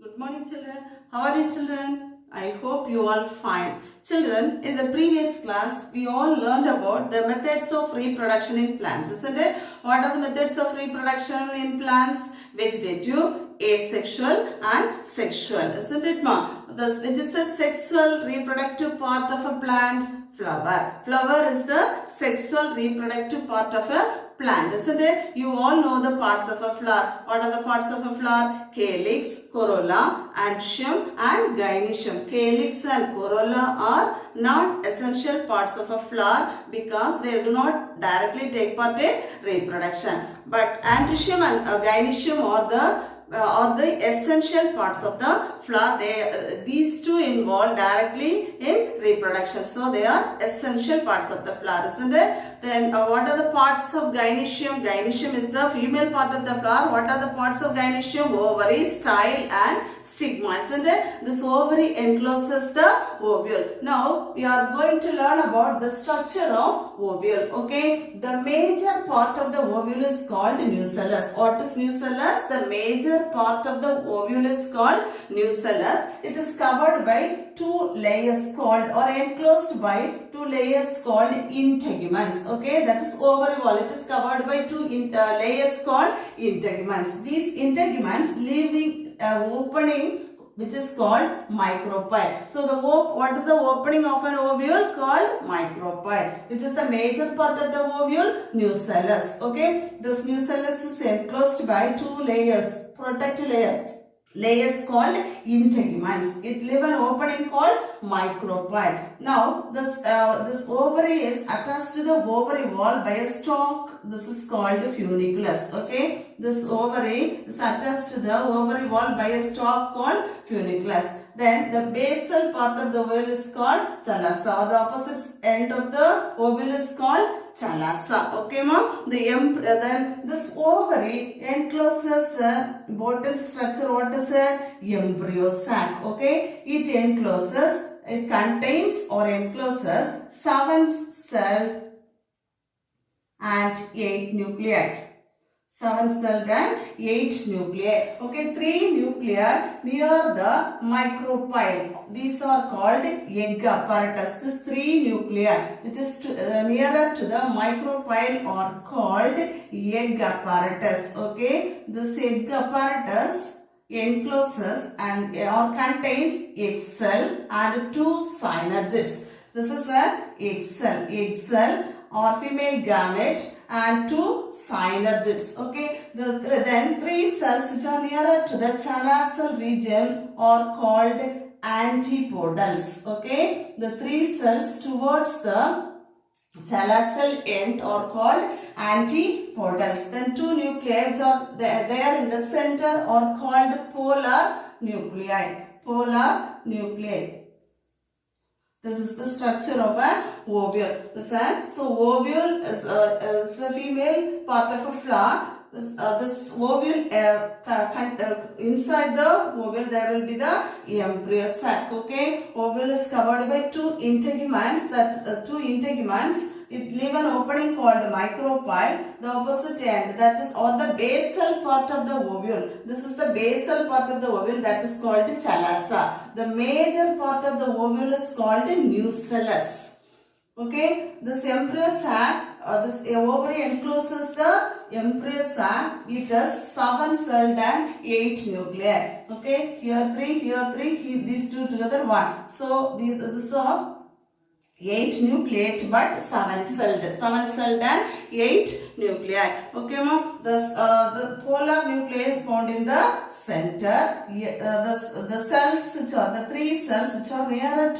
Good morning children. How are you children? I hope you all fine. Children, in the previous class, we all learned about the methods of reproduction in plants, isn't it? What are the methods of reproduction in plants? Vegetative, asexual and sexual, isn't it ma? Which is the sexual reproductive part of a plant? Flower. Flower is the sexual reproductive part of a plant, isn't it? You all know the parts of a flower. What are the parts of a flower? Calyx, corolla, anthidium and gynoecium. Calyx and corolla are non-essential parts of a flower because they do not directly take part in reproduction. But anthidium and gynoecium are the essential parts of the flower. These two involve directly in reproduction. So they are essential parts of the flower, isn't it? Then what are the parts of gynoecium? Gynoecium is the female part of the flower. What are the parts of gynoecium? Ovary, style and stigma, isn't it? This ovary encloses the ovule. Now we are going to learn about the structure of ovule. Okay, the major part of the ovule is called nucellus. What is nucellus? The major part of the ovule is called nucellus. It is covered by two layers called or enclosed by two layers called integuments. Okay, that is ovary wall. It is covered by two layers called integuments. These integuments leaving opening which is called micropyle. So what is the opening of an ovule? Called micropyle, which is the major part of the ovule, nucellus. Okay, this nucellus is enclosed by two layers, protective layers called integuments. It leave an opening called micropyle. Now this ovary is attached to the ovary wall by a stalk. This is called funiculus. Okay, this ovary is attached to the ovary wall by a stalk called funiculus. Then the basal part of the ovule is called chalaza. The opposite end of the ovule is called chalaza. Okay ma'am. Then this ovary encloses a bottle structure. What is a embryo sac? Okay, it contains or encloses 7 cells and 8 nuclei. 7-celled and 8 nuclei. Okay, 3 nuclei near the micropyle. These are called egg apparatus. These 3 nuclei which is nearer to the micropyle are called egg apparatus. Okay, this egg apparatus encloses and or contains egg cell and 2 synergids. This is an egg cell or female gamete and 2 synergids. Okay, then 3 cells which are nearer to the chalazal region are called antipodals. Okay, the 3 cells towards the chalazal end are called antipodals. Then 2 nuclei which are there in the center are called polar nuclei. Polar nuclei. This is the structure of an ovule. So ovule is the female part of a flower. This ovule, inside the ovule there will be the embryo sac. Okay, ovule is covered by 2 integuments. That 2 integuments, it leave an opening called micropyle. The opposite end, that is or the basal part of the ovule. This is the basal part of the ovule, that is called chalaza. The major part of the ovule is called nucellus. Okay, this embryo sac, this ovary encloses the embryo sac. It has 7-celled and 8 nuclei. Okay, here 3, these two together 1. So these are 8 nucleate but 7-celled. 7-celled and 8 nuclei. Okay ma'am. The polar nuclei is found in the center. The cells which are the 3 cells which are nearer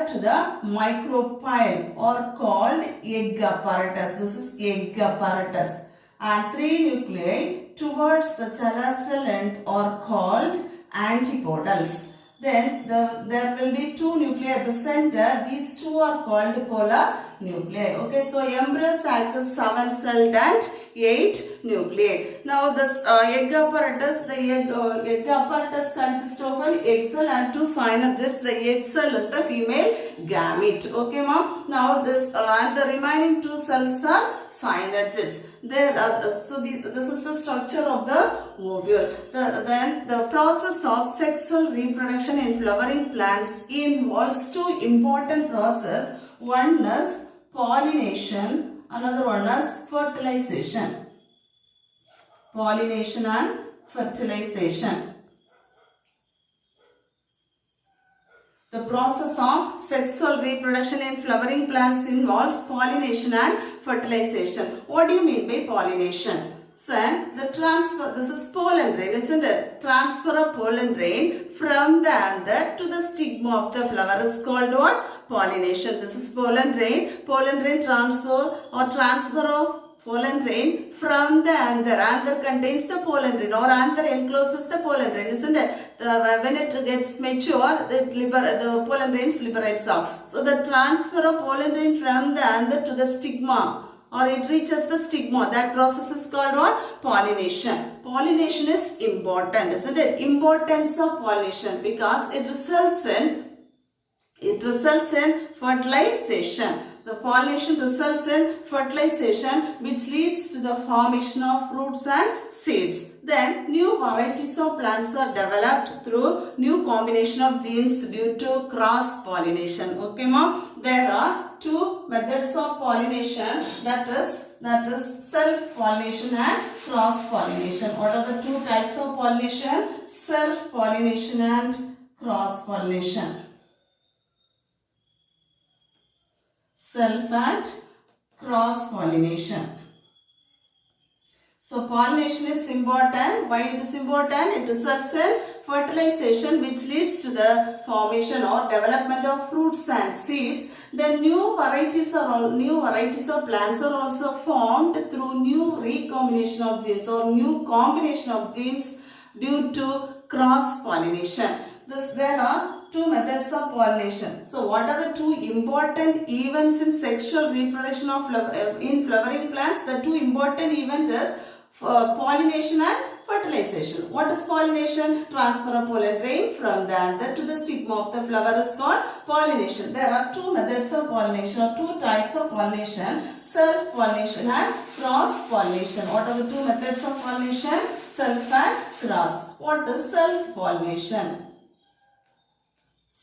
to the micropyle are called egg apparatus. This is egg apparatus. And 3 nuclei towards the chalazal end are called antipodals. Then there will be 2 nuclei at the center. These 2 are called polar nuclei. Okay, so embryo sac is 7-celled and 8 nuclei. Now this egg apparatus, the egg apparatus consists of an egg cell and 2 synergids. The egg cell is the female gamete. Okay ma'am. Now this and the remaining 2 cells are synergids. This is the structure of the ovule. Then the process of sexual reproduction in flowering plants involves two important processes. One is pollination, another one is fertilization. Pollination and fertilization. The process of sexual reproduction in flowering plants involves pollination and fertilization. What do you mean by pollination? So, the transfer, this is pollen grain, isn't it? Transfer of pollen grain from the anther to the stigma of the flower is called what? Pollination. This is pollen grain. Pollen grain transfer or transfer of pollen grain from the anther. Anther contains the pollen grain or anther encloses the pollen grain, isn't it? When it gets mature, the pollen grain liberates out. So the transfer of pollen grain from the anther to the stigma or it reaches the stigma, that process is called what? Pollination. Pollination is important, isn't it? Importance of pollination because it results in fertilization. The pollination results in fertilization which leads to the formation of fruits and seeds. Then new varieties of plants are developed through new combination of genes due to cross pollination. Okay, mom? There are two methods of pollination, that is self pollination and cross pollination. What are the two types of pollination? Self pollination and cross pollination. Self and cross pollination. So pollination is important. Why it is important? It results in fertilization which leads to the formation or development of fruits and seeds. Then new varieties of plants are also formed through new recombination of genes or new combination of genes due to cross pollination. There are two methods of pollination. So what are the two important events in sexual reproduction of in flowering plants? The two important events is pollination and fertilization. What is pollination? Transfer of pollen grain from the anther to the stigma of the flower is called pollination. There are two methods of pollination or two types of pollination, self pollination and cross pollination. What are the two methods of pollination? Self and cross. What is self pollination?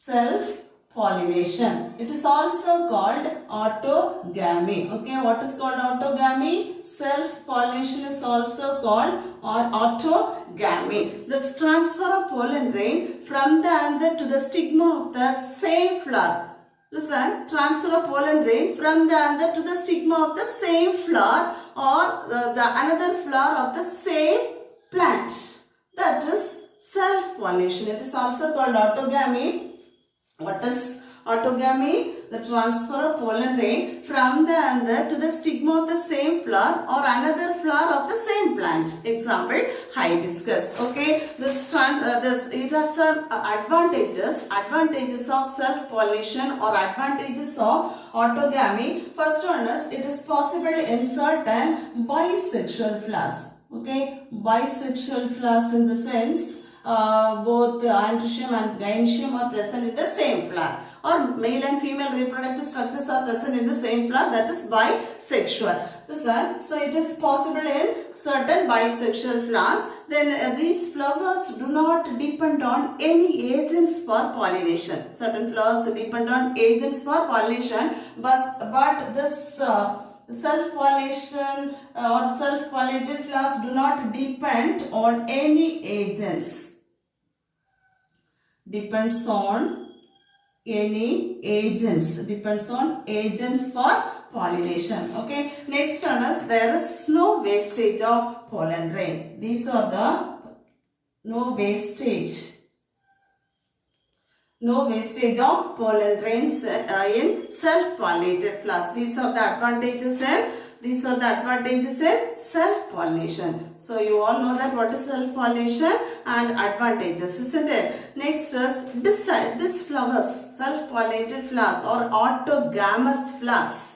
Self-pollination. It is also called autogamy. Okay, what is called autogamy? Self-pollination is also called autogamy. This transfer of pollen grain from the anther to the stigma of the same flower. Listen, transfer of pollen grain from the anther to the stigma of the same flower or the another flower of the same plant. That is self-pollination. It is also called autogamy. What is autogamy? The transfer of pollen grain from the anther to the stigma of the same flower or another flower of the same plant. Example, hibiscus. Okay, it has some advantages of self-pollination or advantages of autogamy. First one is it is possible in certain bisexual flowers. Okay, bisexual flowers in the sense both androecium and gynoecium are present in the same flower, or male and female reproductive structures are present in the same flower, that is bisexual. So it is possible in certain bisexual flowers. Then these flowers do not depend on any agents for pollination. Certain flowers depend on agents for pollination, but this self-pollination or self-pollinated flowers do not depend on any agents. Depends on agents for pollination. Okay, next one is there is no wastage of pollen grain. These are the no wastage of pollen grains in self-pollinated flowers. These are the advantages in self-pollination. So you all know that what is self-pollination and advantages, isn't it? Next is these flowers, self-pollinated flowers or autogamous flowers,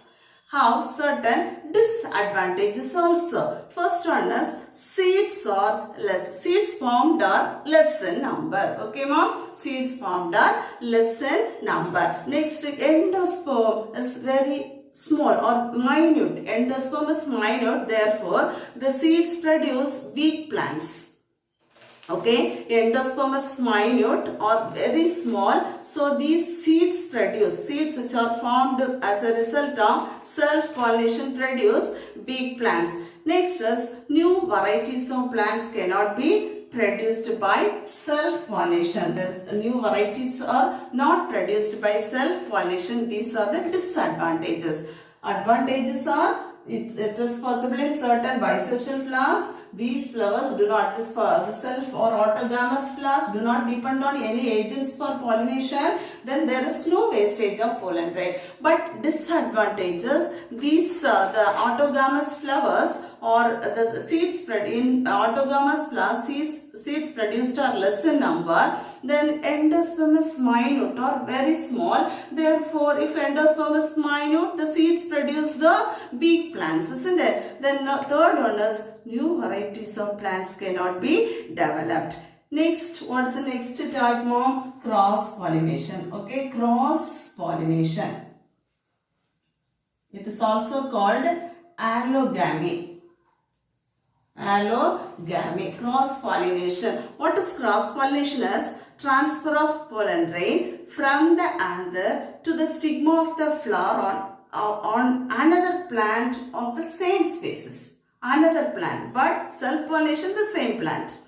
have certain disadvantages also. First one is seeds formed are less in number. Okay, mom? Seeds formed are less in number. Next, endosperm is very small or minute. Endosperm is minute, therefore the seeds produce weak plants. Okay, endosperm is minute or very small, so these seeds which are formed as a result of self-pollination produce weak plants. Next is new varieties of plants cannot be produced by self-pollination. New varieties are not produced by self-pollination. These are the disadvantages. Advantages are it is possible in certain bisexual flowers. These flowers do not, this self or autogamous flowers do not depend on any agents for pollination. Then there is no wastage of pollen, right? But disadvantages, these the autogamous flowers or the seeds spread in autogamous flowers, seeds produced are less in number. Then endosperm is minute or very small. Therefore, if endosperm is minute, the seeds produce the weak plants, isn't it? Then third one is new varieties of plants cannot be developed. Next, what is the next type of cross-pollination? Okay, cross-pollination. It is also called allogamy. Allogamy, cross-pollination. What is cross-pollination? Is transfer of pollen grain from the anther to the stigma of the flower on another plant of the same species. Another plant, but self-pollination the same plant.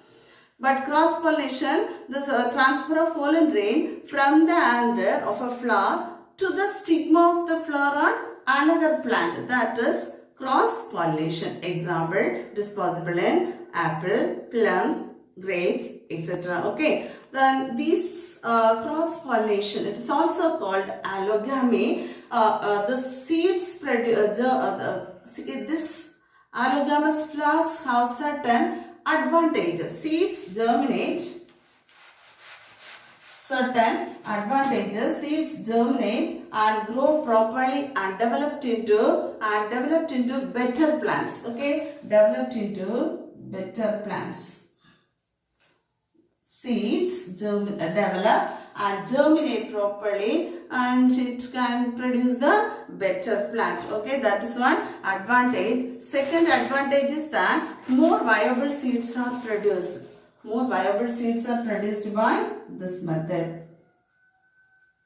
But cross-pollination, the transfer of pollen grain from the anther of a flower to the stigma of the flower on another plant. That is cross-pollination. Example, it is possible in apple, plums, grapes, etc. Okay. Then this cross-pollination, it is also called allogamy. The seeds produce, this allogamous flowers have certain advantages. Seeds germinate. Certain advantages. Seeds germinate and grow properly and developed into better plants. Okay, developed into better plants. Seeds develop and germinate properly and it can produce the better plant. Okay, that is one advantage. Second advantage is that more viable seeds are produced. More viable seeds are produced by this method.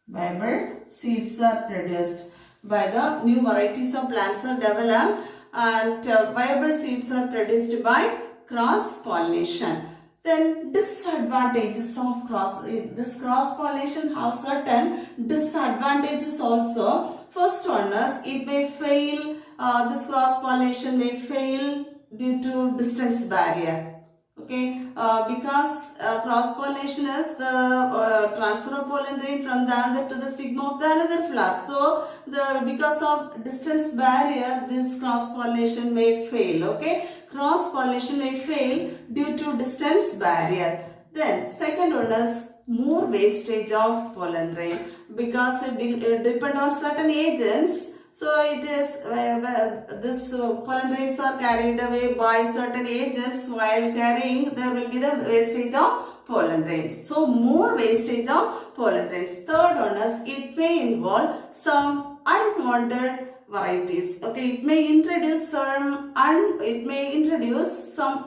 Viable seeds are produced by the new varieties of plants are developed and viable seeds are produced by cross-pollination. Then disadvantages of this cross-pollination have certain disadvantages also. First one is it may fail, this cross-pollination may fail due to distance barrier. Okay, because cross-pollination is the transfer of pollen grain from the anther to the stigma of the another flower. So, because of distance barrier, this cross-pollination may fail. Okay, cross-pollination may fail due to distance barrier. Then, second one is more wastage of pollen grain because it depends on certain agents. So it is this pollen grains are carried away by certain agents. While carrying, there will be the wastage of pollen grains. So more wastage of pollen grains. Third one is it may involve some unwanted varieties. Okay, it may introduce some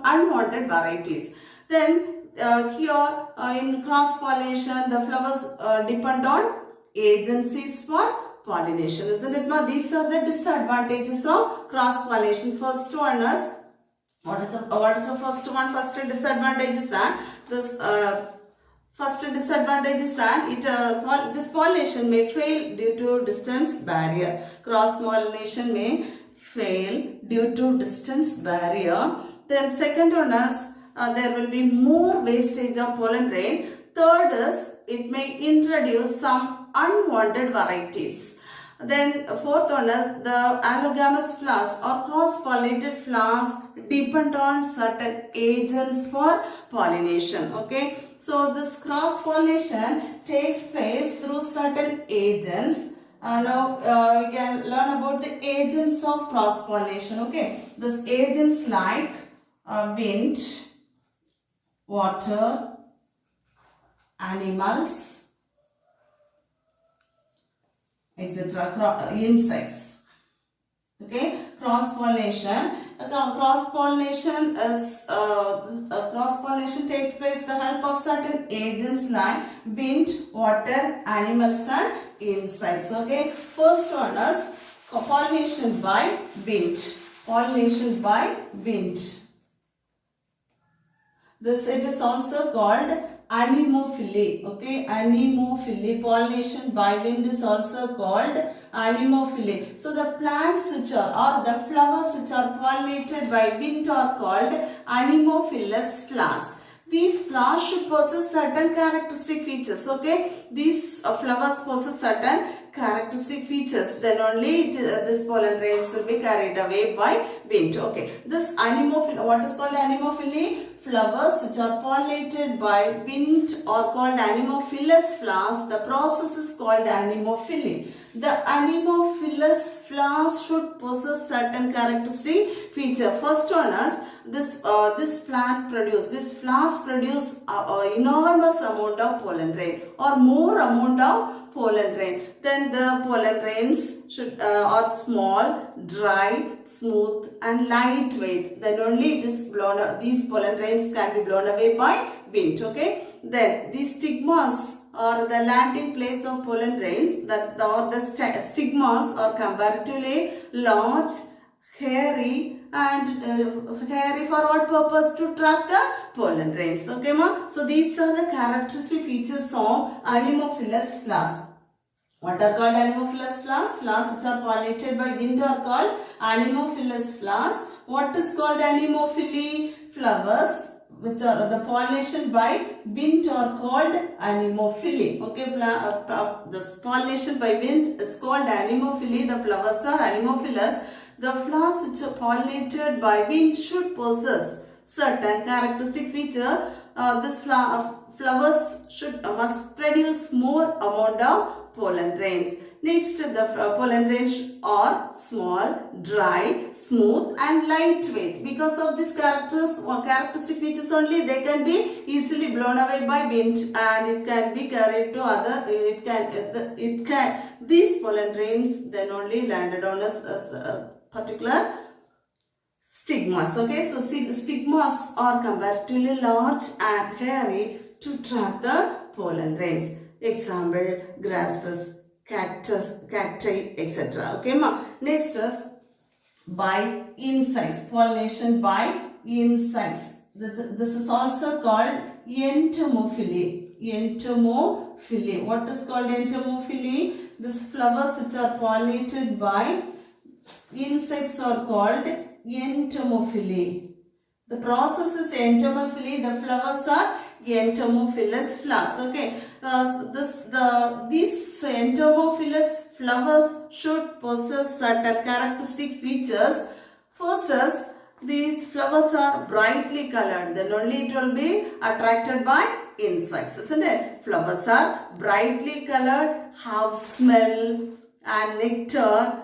unwanted varieties. Then here in cross pollination, the flowers depend on agencies for pollination, isn't it? Now these are the disadvantages of cross pollination. First one is what is the first one? First disadvantage is that this this pollination may fail due to distance barrier. Cross pollination may fail due to distance barrier. Then second one is there will be more wastage of pollen grain. Third is it may introduce some unwanted varieties. Then fourth one is the allogamous flowers or cross-pollinated flowers depend on certain agents for pollination. Okay, so this cross-pollination takes place through certain agents. Now we can learn about the agents of cross-pollination. Okay, these agents like wind, water, animals, etc., insects. Okay, cross-pollination. Cross-pollination takes place with the help of certain agents like wind, water, animals and insects. Okay, first one is pollination by wind. Pollination by wind. This it is also called anemophily. Okay, anemophily. Pollination by wind is also called anemophily. So the plants which are or the flowers which are pollinated by wind are called anemophilous flowers. These flowers should possess certain characteristic features. Okay, these flowers possess certain characteristic features. Then only this pollen grains will be carried away by wind. Okay, this anemophily. What is called anemophily? Flowers which are pollinated by wind are called anemophilous flowers. The process is called anemophily. The anemophilous flowers should possess certain characteristic feature. First one is this flowers produce enormous amount of pollen grain or more amount of pollen grain. Then the pollen grains should are small, dry, smooth and lightweight. Then only it is blown up. These pollen grains can be blown away by wind. Okay. Then these stigmas or the landing place of pollen grains, the stigmas are comparatively large, hairy and hairy for what purpose? To trap the pollen grains. Okay ma? So these are the characteristic features of anemophilous flowers. What are called anemophilous flowers? Flowers which are pollinated by wind are called anemophilous flowers. What is called anemophily? Flowers which are the pollination by wind are called anemophily. Okay, this pollination by wind is called anemophily. The flowers are anemophilous. The flowers which are pollinated by wind should possess certain characteristic feature. This flowers must produce more amount of pollen grains. Next, the pollen grains are small, dry, smooth and lightweight. Because of these characteristic features only, they can be easily blown away by wind and it can be carried to other. These pollen grains then only landed on a particular stigmas. Okay, so stigmas are comparatively large and hairy to trap the pollen grains. Example, grasses, cacti, etc. Okay, ma. Next is by insects. Pollination by insects. This is also called entomophily. Entomophily. What is called entomophily? These flowers which are pollinated by insects are called entomophily. The process is entomophily. The flowers are entomophilous flowers. Okay, these entomophilous flowers should possess certain characteristic features. First is these flowers are brightly colored. Then only it will be attracted by insects, isn't it? Flowers are brightly colored, have smell and nectar.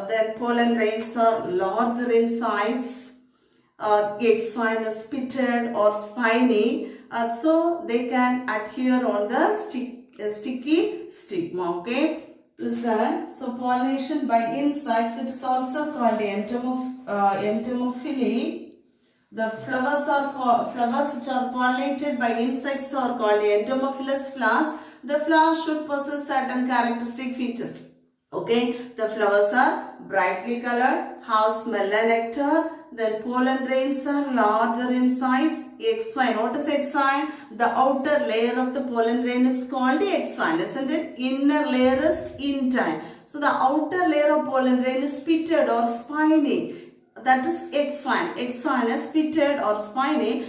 Then pollen grains are larger in size. Exine is pitted or spiny, so they can adhere on the sticky stigma. Okay, listen. So pollination by insects, it is also called entomophily. The flowers which are pollinated by insects are called entomophilous flowers. The flowers should possess certain characteristic features. Okay, the flowers are brightly colored, have smell and nectar. Then pollen grains are larger in size. Exine. What is exine? The outer layer of the pollen grain is called exine, isn't it? Inner layer is intine. So the outer layer of pollen grain is pitted or spiny. That is exine. Exine is pitted or spiny.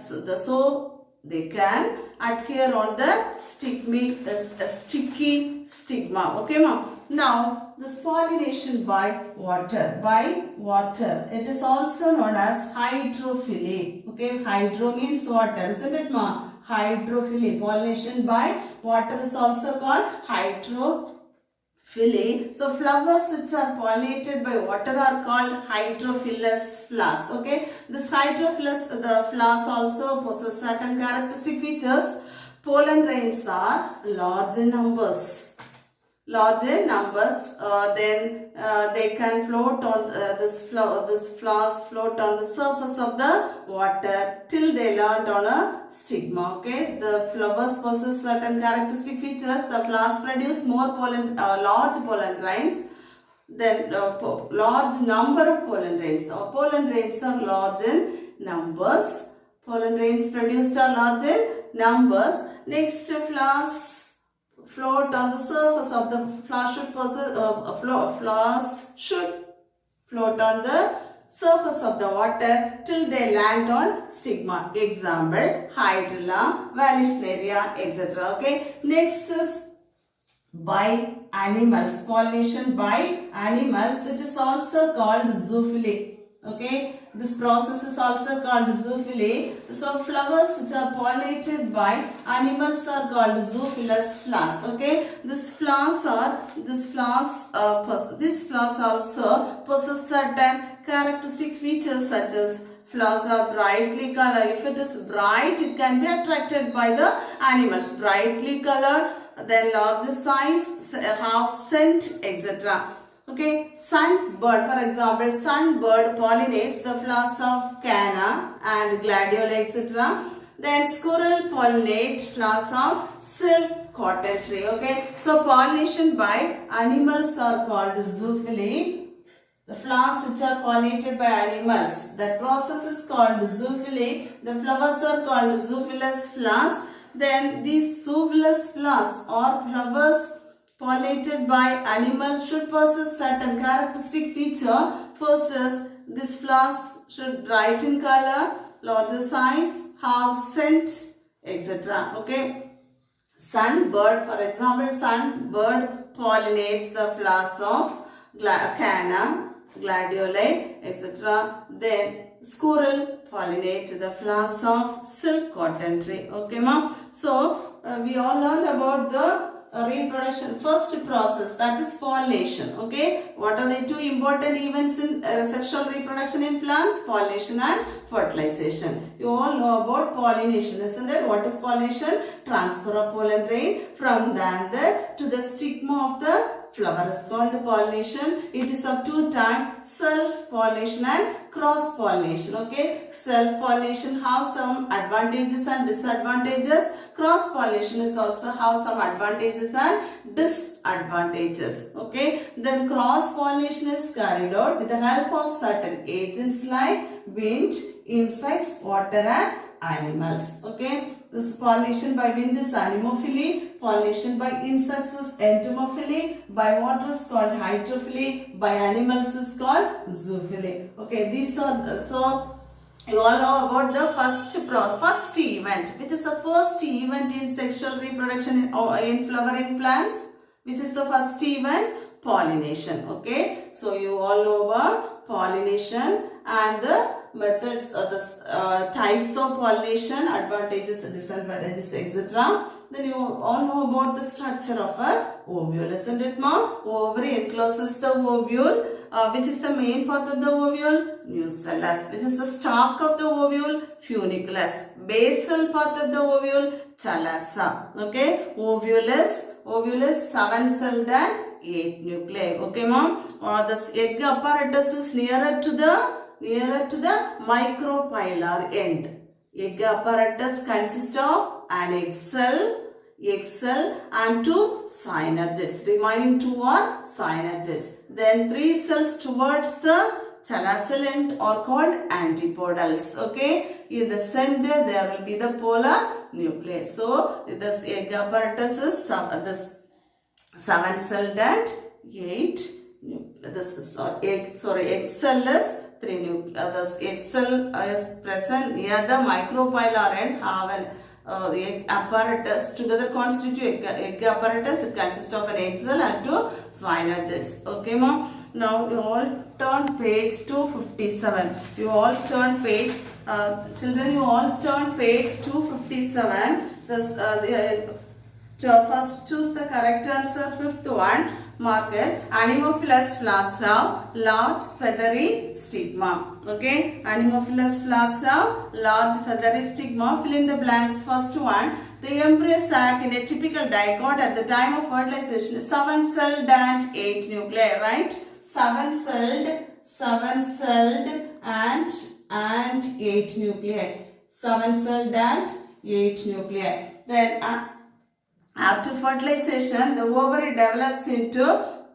So they can adhere on the sticky stigma. Okay, ma'am. Now, this pollination by water. By water. It is also known as hydrophily. Okay, hydro means water, isn't it, ma'am? Hydrophily. Pollination by water is also called hydrophily. So, flowers which are pollinated by water are called hydrophilous flowers. Okay, this hydrophilous flowers also possess certain characteristic features. Pollen grains are large in numbers. larger numbers, then they can float on this flowers float on the surface of the water till they land on a stigma. Okay, the flowers possess certain characteristic features. The flowers produce more pollen, large pollen grains. Then large number of pollen grains. Pollen grains are large in numbers. Pollen grains produced are large in numbers. Next, flowers float on the surface of the flowers should possess flowers should float on the surface of the water till they land on stigma. Example: hydrilla, vallisneria, etc. Okay. Next is by animals, pollination by animals. It is also called zoophily. Okay, this process is also called zoophily. So flowers which are pollinated by animals are called zoophilous flowers. Okay, these flowers also possess certain characteristic features such as flowers are brightly colored. If it is bright, it can be attracted by the animals. Brightly colored, then larger size, have scent, etc. Okay, sunbird, for example, sunbird pollinates the flowers of canna and gladioli, etc. Then squirrel pollinate flowers of silk cotton tree. Okay, so pollination by animals are called zoophily. The flowers which are pollinated by animals, that process is called zoophily. The flowers are called zoophilous flowers. Then these zoophilous flowers or flowers pollinated by animals should possess certain characteristic feature. First is these flowers should bright in color, larger size, have scent, etc. Okay. Sunbird, for example, sunbird pollinates the flowers of canna, gladioli, etc. Then squirrel pollinate the flowers of silk cotton tree. Okay, ma'am. So we all learned about the reproduction first process, that is pollination. Okay, what are the two important events in sexual reproduction in plants? Pollination and fertilization. You all know about pollination, isn't it? What is pollination? Transfer of pollen grain from the anther to the stigma of the flower is called pollination. It is of two types: self-pollination and cross-pollination. Okay, self-pollination have some advantages and disadvantages. Cross-pollination is also have some advantages and disadvantages. Okay, then cross-pollination is carried out with the help of certain agents like wind, insects, water and animals. Okay, this pollination by wind is anemophily, pollination by insects is entomophily, by water is called hydrophily, by animals is called zoophily. Okay, these are so you all know about the first event, which is the first event in sexual reproduction in flowering plants. Which is the first event? Pollination. Okay, so you all know about pollination and the methods of the types of pollination, advantages, disadvantages, etc. Then you all know about the structure of a ovule, isn't it, ma'am? Ovary encloses the ovule. Which is the main part of the ovule? Nucellus. Which is the stalk of the ovule? Funiculus. Basal part of the ovule? Chalaza. Okay, ovule is 7-celled and 8 nuclei. Okay, ma'am. This egg apparatus is nearer to the micropylar end. Egg apparatus consists of an egg cell and 2 synergids. Remaining 2 are synergids. Then 3 cells towards the chalazal end are called antipodals. Okay, in the center there will be the polar nuclei. So this egg apparatus is this 7-celled and 8 nuclei. This is egg cell is 3 nuclei. This egg cell is present near the micropylar end. Have an the egg apparatus together constitute egg apparatus. It consists of an egg cell and 2 synergids. Okay, ma'am. Now you all turn page 257. You all turn page, children. You all turn page 257. This So first choose the correct answer. Fifth one, mark it. Anemophilous flowers have large feathery stigma. Okay, Anemophilous flowers have large feathery stigma. Fill in the blanks. First one, the embryo sac in a typical dicot at the time of fertilization is 7-celled and 8 nuclei, right? 7-celled and 8 nuclei. 7-celled and 8 nuclei. Then after fertilization, the ovary develops into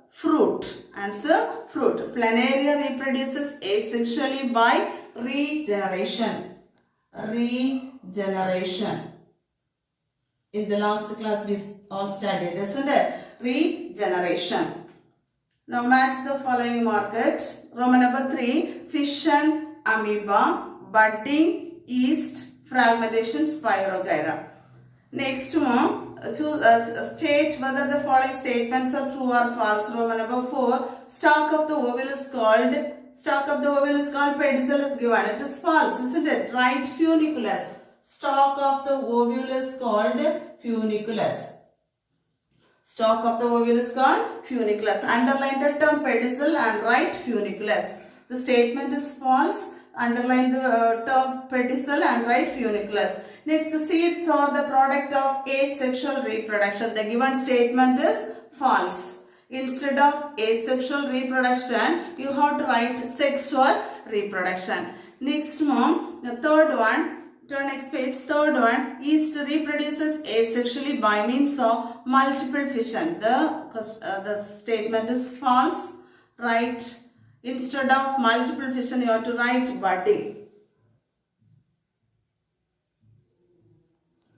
fruit. Answer, fruit. Planaria reproduces asexually by regeneration. Regeneration. In the last class we all studied, isn't it? Regeneration. Now match the following market. Roman number 3, fission, amoeba, budding, yeast, fragmentation, spirogyra. Next one, state whether the following statements are true or false. Roman number 4, stalk of the ovule is called pedicel is given. It is false, isn't it? Right, funiculus. Stalk of the ovule is called funiculus. Stalk of the ovule is called funiculus. Underline the term pedicel and write funiculus. The statement is false. Underline the term pedicel and write funiculus. Next, seeds are the product of asexual reproduction. The given statement is false. Instead of asexual reproduction, you have to write sexual reproduction. Next one, the third one. Turn next page. Third one, yeast reproduces asexually by means of multiple fission. The statement is false. Write, instead of multiple fission, you have to write budding.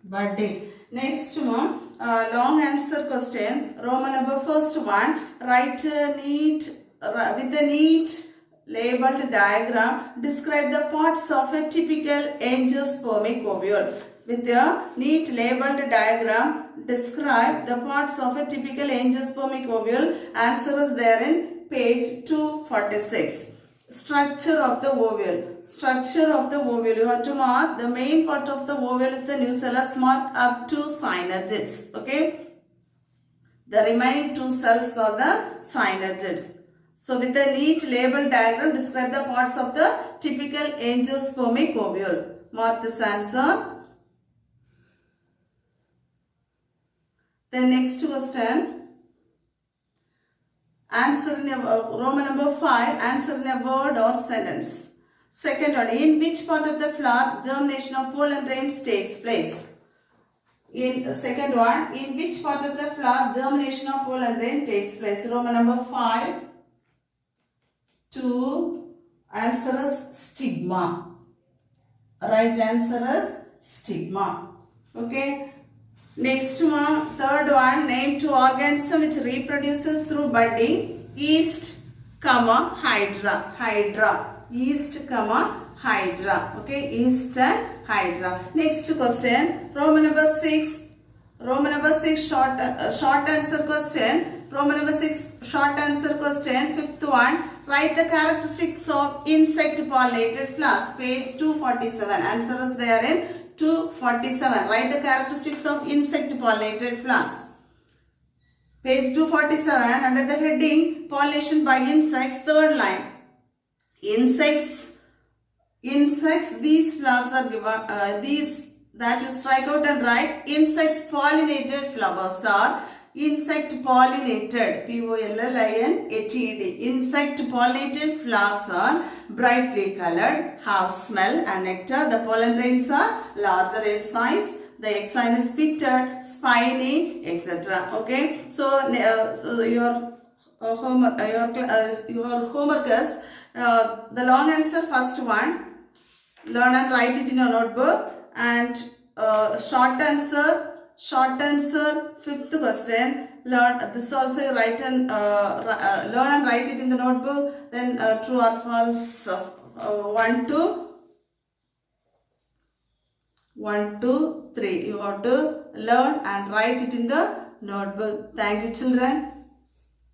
Budding. Next one, long answer question. Roman number first one, write with a neat labeled diagram, describe the parts of a typical angiospermic ovule. With a neat labeled diagram, describe the parts of a typical angiospermic ovule. Answer is there in page 246. Structure of the ovule. Structure of the ovule. You have to mark the main part of the ovule is the nucellus. Mark up to synergids. Okay. The remaining 2 cells are the synergids. So with a neat label diagram, describe the parts of the typical angiospermic ovule. Mark this answer. The next question. Answer in a Roman number 5. Answer in a word or sentence. Second one. In which part of the flower germination of pollen grains takes place? In the second one. In which part of the flower germination of pollen grain takes place? Roman number 5. 2. Answer is stigma. Right answer is stigma. Okay. Next one, third one, name 2 organism which reproduces through budding. Yeast, hydra. Yeast, hydra. Okay, yeast and hydra. Next question, Roman number 6. Short answer question. Roman number 6, short answer question. Fifth one, write the characteristics of insect pollinated flowers. Page 247. Answer is there in 247. Write the characteristics of insect pollinated flowers. Page 247, under the heading pollination by insects, third line. Insects, these flowers are given, these that you strike out and write. Insects pollinated flowers are insect pollinated, P-O-L-L-I-N-A-T-E-D. Insect pollinated flowers are brightly colored, have smell and nectar. The pollen grains are larger in size. The exine is pitted, spiny, etc. Okay. So, your homework is the long answer first one. Learn and write it in your notebook. And short answer fifth question. Learn this also you write and learn and write it in the notebook. Then true or false 1 2 3. You have to learn and write it in the notebook. Thank you, children.